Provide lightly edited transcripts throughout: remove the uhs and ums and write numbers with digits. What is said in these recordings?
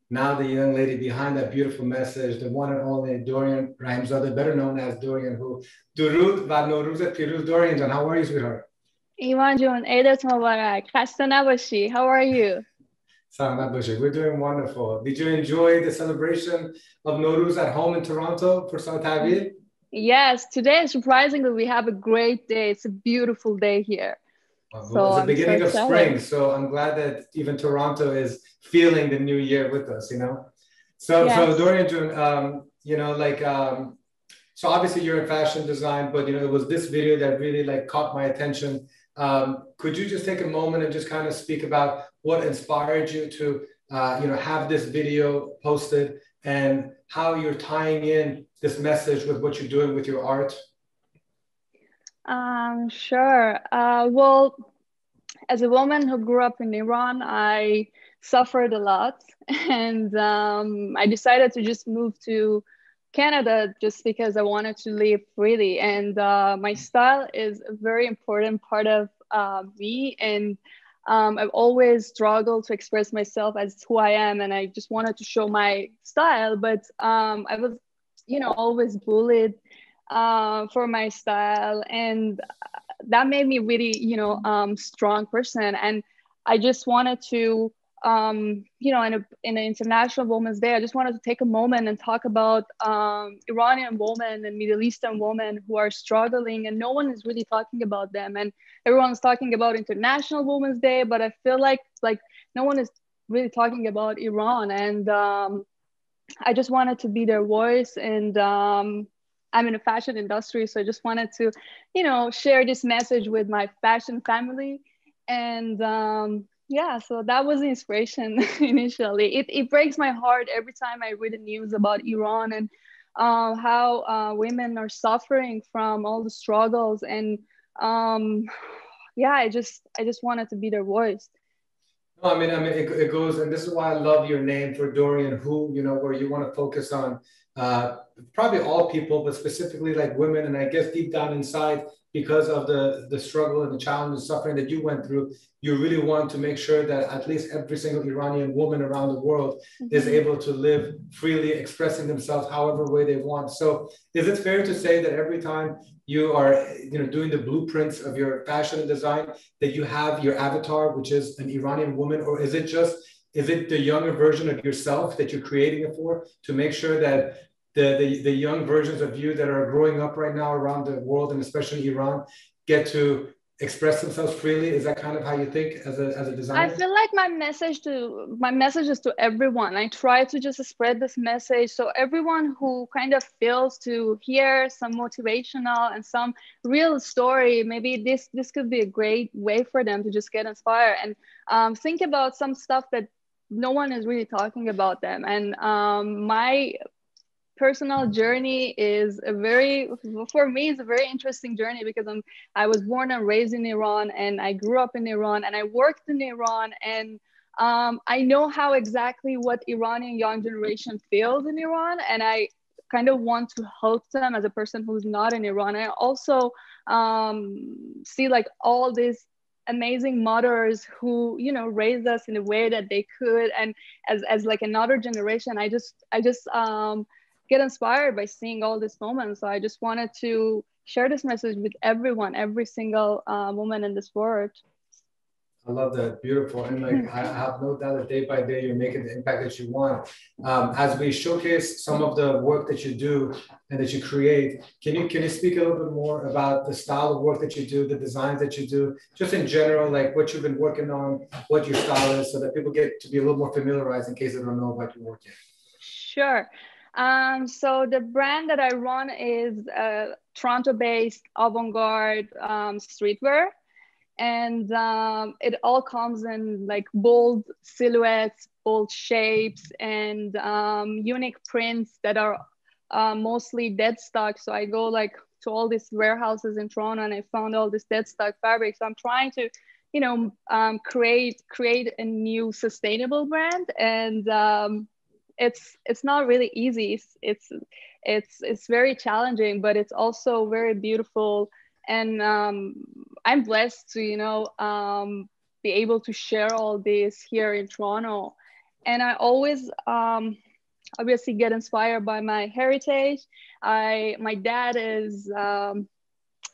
Now the young lady behind that beautiful message, the one and only Dorian Rahimzadeh, better known as DorianWho. Durud va Norouzet Piruz. Dorian John, how are you, sweetheart? ایمان جون عیدت مبارک خسته نباشی. How are you? Salamat Bashir. We're doing wonderful. Did you enjoy the celebration of Norouz at home in Toronto for South Aviv? Yes, today surprisingly we have a great day. It's a beautiful day here. Well, So it's the I'm so beginning of excited. spring, so I'm glad that even Toronto is feeling the new year with us, you know? So Yes. Dorian Jun, so obviously you're in fashion design, but it was this video that really like caught my attention. Could you just take a moment and just kind of speak about what inspired you to, have this video posted and how you're tying in this message with what you're doing with your art? Sure. Well, as a woman who grew up in Iran, I suffered a lot, and I decided to just move to Canada just because I wanted to live freely. And my style is a very important part of me, and I've always struggled to express myself as who I am, and I just wanted to show my style. But I was, always bullied for my style, and that made me really, strong person. And I just wanted to, in an International Women's Day, I just wanted to take a moment and talk about Iranian women and Middle Eastern women who are struggling, and no one is really talking about them. And everyone's talking about International Women's Day, but I feel like no one is really talking about Iran. And I just wanted to be their voice. And I'm in the fashion industry, so I just wanted to, share this message with my fashion family. And yeah, so that was the inspiration initially. It breaks my heart every time I read the news about Iran and how women are suffering from all the struggles. And yeah, I just wanted to be their voice. No, it goes, and this is why I love your name for Dorian, who, where you want to focus on probably all people, but specifically like women. And I guess deep down inside, because of the struggle and the challenge and suffering that you went through, you really want to make sure that at least every single Iranian woman around the world is able to live freely, expressing themselves however way they want. So is it fair to say that every time you are, doing the blueprints of your fashion and design, that you have your avatar, which is an Iranian woman, or is it the younger version of yourself that you're creating it for, to make sure that the young versions of you that are growing up right now around the world and especially Iran get to express themselves freely? Is that kind of how you think as a I designer? feel like my message is to everyone. I try to just spread this message so everyone who kind of feels to hear some motivational and some real story, maybe this could be a great way for them to just get inspired and think about some stuff that no one is really talking about them. And my personal journey is for me it's a very interesting journey because I was born and raised in Iran, and I grew up in Iran, and I worked in Iran, and I know how exactly what Iranian young generation feels in Iran, and I kind of want to help them as a person who's not in Iran. I also see like all these amazing mothers who raised us in the way that they could, and as like another generation, I just get inspired by seeing all these moments. So I just wanted to share this message with everyone, every single woman in this world. I love that. Beautiful. And like, I have no doubt that day by day you're making the impact that you want. As we showcase some of the work that you do and that you create, can you speak a little bit more about the style of work that you do, the designs that you do, just in general, like what you've been working on, what your style is, so that people get to be a little more familiarized in case they don't know about your work yet? Sure. So the brand that I run is Toronto-based avant-garde streetwear, and it all comes in like bold silhouettes, bold shapes, and unique prints that are mostly dead stock. So I go like to all these warehouses in Toronto, and I found all this dead stock fabric. So I'm trying to, create a new sustainable brand, and it's not really easy. It's very challenging, but it's also very beautiful. And I'm blessed to be able to share all this here in Toronto. And I always obviously get inspired by my heritage. My dad is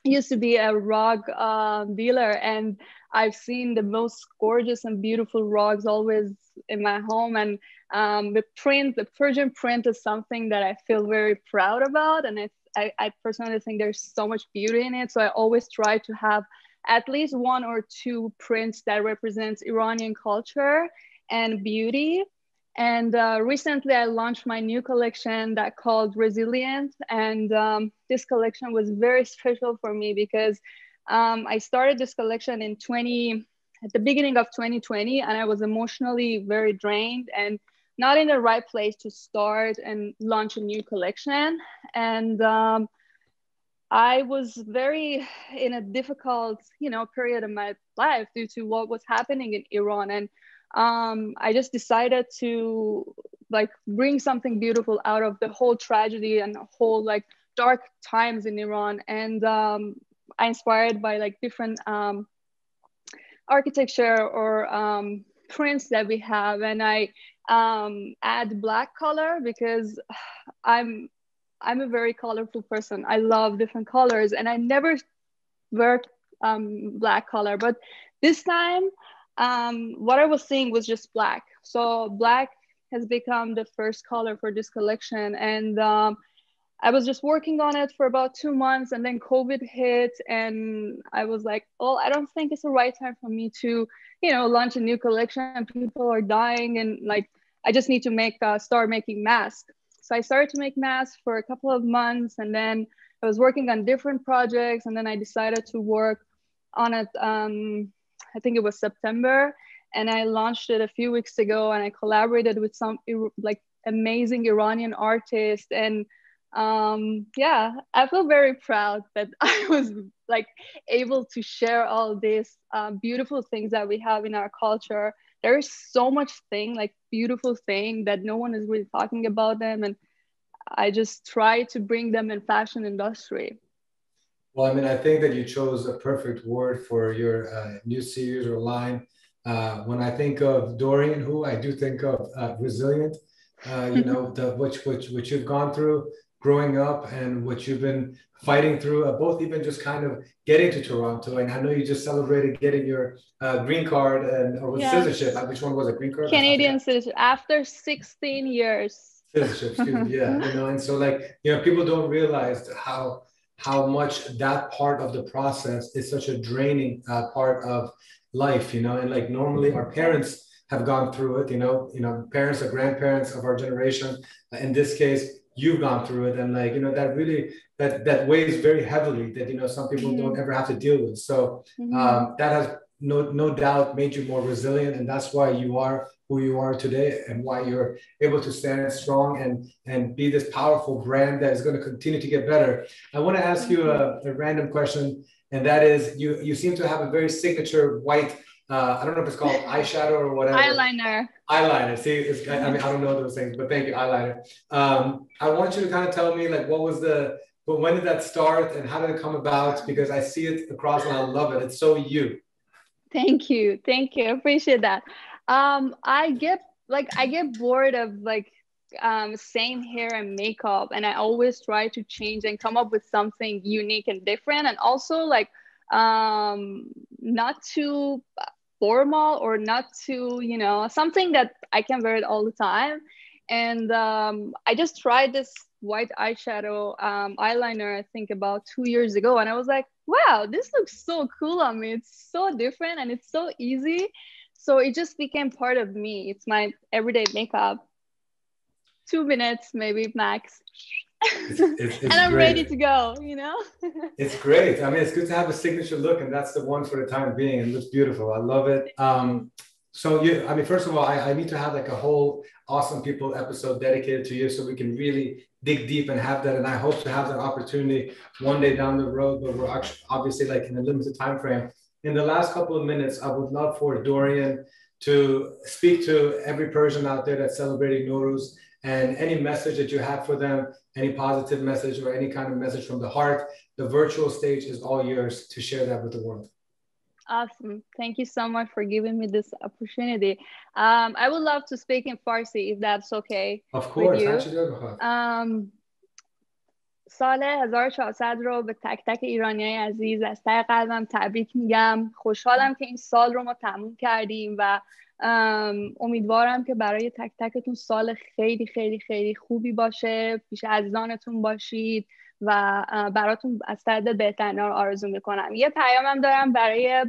used to be a rug dealer, and I've seen the most gorgeous and beautiful rugs always in my home. And the Persian print is something that I feel very proud about. And I personally think there's so much beauty in it. So I always try to have at least one or two prints that represents Iranian culture and beauty. And recently I launched my new collection that called Resilient. And this collection was very special for me because I started this collection at the beginning of 2020, and I was emotionally very drained and not in the right place to start and launch a new collection. And I was very in a difficult, period of my life due to what was happening in Iran. And I just decided to bring something beautiful out of the whole tragedy and whole dark times in Iran. And I inspired by different architecture or prints that we have. And I add black color because I'm a very colorful person. I love different colors, and I never wear black color. But this time, what I was seeing was just black. So black has become the first color for this collection. And I was just working on it for about 2 months, and then COVID hit, and I was like, oh, I don't think it's the right time for me to, launch a new collection. People are dying, and I just need to start making masks. So I started to make masks for a couple of months, and then I was working on different projects, and then I decided to work on it. I think it was September, and I launched it a few weeks ago, and I collaborated with some amazing Iranian artists. And yeah, I feel very proud that I was able to share all these beautiful things that we have in our culture. There is so much beautiful thing that no one is really talking about them. And I just try to bring them in fashion industry. Well, I mean, I think that you chose a perfect word for your new series or line. When I think of DorianWho, I do think of resilient. Which you've gone through growing up and what you've been fighting through, both even just kind of getting to Toronto. And I know you just celebrated getting your green card or citizenship. Which one was it? Green card? Canadian citizenship after 16 years. Citizenship, excuse me. Yeah, and so people don't realize how much that part of the process is such a draining part of life, and normally our parents have gone through it, parents or grandparents of our generation. In this case, you've gone through it, and that really that weighs very heavily that some people don't ever have to deal with. So that has no doubt made you more resilient, and that's why you are who you are today, and why you're able to stand strong and be this powerful brand that is going to continue to get better. I want to ask you a random question, and that is, you seem to have a very signature white, I don't know if it's called eyeshadow or whatever. Eyeliner. See, I don't know those things, but thank you, eyeliner. I want you to kind of tell me when did that start and how did it come about? Because I see it across and I love it. It's so you. Thank you. I appreciate that. I get bored of same hair and makeup, and I always try to change and come up with something unique and different, and also not too formal or not too something that I can wear it all the time. And I just tried this white eyeshadow eyeliner I think about 2 years ago, and I was like, wow, this looks so cool on me. It's so different and it's so easy. So it just became part of me. It's my everyday makeup. 2 minutes maybe max. It's and I'm ready to go, It's great. I mean, it's good to have a signature look, and that's the one for the time being. It looks beautiful. I love it. First of all, I need to have a whole Awesome People episode dedicated to you so we can really dig deep and have that. And I hope to have that opportunity one day down the road, but we're actually obviously in a limited time frame. In the last couple of minutes, I would love for Dorian to speak to every Persian out there that's celebrating Norouz, and any message that you have for them, any positive message or any kind of message from the heart. The virtual stage is all yours to share that with the world. Awesome. Thank you so much for giving me this opportunity. I would love to speak in Farsi if that's okay Of with course. you. سال 1400 رو به تک تک ایرانیای عزیز از ته قلبم تبریک میگم. خوشحالم که این سال رو ما تموم کردیم و امیدوارم که برای تک تکتون سال خیلی خیلی خیلی خوبی باشه، پیش عزیزانتون باشید و براتون از ته دل بهترین رو آرزو میکنم. یه پیامم دارم برای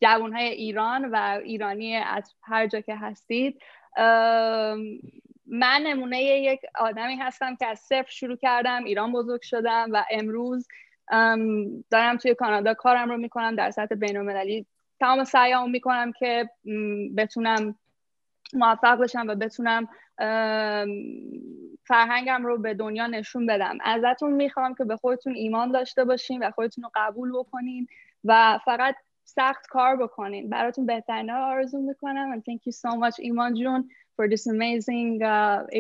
جوانهای ایران و ایرانی از هر جا که هستید. من نمونه یک آدمی هستم که از صفر شروع کردم، ایران بزرگ شدم و امروز دارم توی کانادا کارم رو میکنم، در سطح بین‌المللی تمام سعیامو میکنم که بتونم موفق بشم و بتونم فرهنگم رو به دنیا نشون بدم. ازتون میخوام که به خودتون ایمان داشته باشین و خودتون رو قبول بکنین و فقط سخت کار بکنین. براتون بهترین رو آرزو میکنم. And thank you so much ایمان جون for this amazing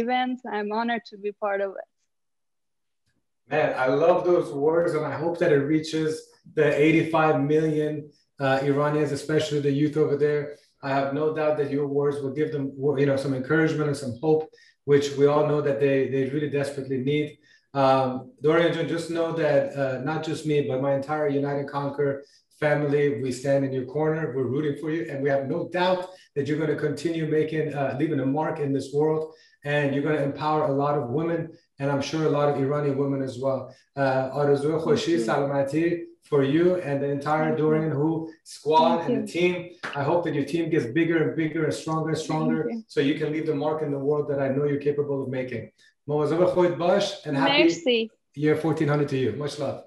event. I'm honored to be part of it. Man, I love those words, and I hope that it reaches the 85 million Iranians, especially the youth over there. I have no doubt that your words will give them, you know, some encouragement and some hope, which we all know that they really desperately need. Dorian, just know that not just me, but my entire Unite and Conquer family, we stand in your corner. We're rooting for you, and we have no doubt that you're going to continue leaving a mark in this world, and you're going to empower a lot of women, and I'm sure a lot of Iranian women as well. Arzu Khoshi Salamati for you and the entire DorianWho squad and the team. I hope that your team gets bigger and bigger and stronger so you can leave the mark in the world that I know you're capable of making. And happy year 1400 to you. Much love.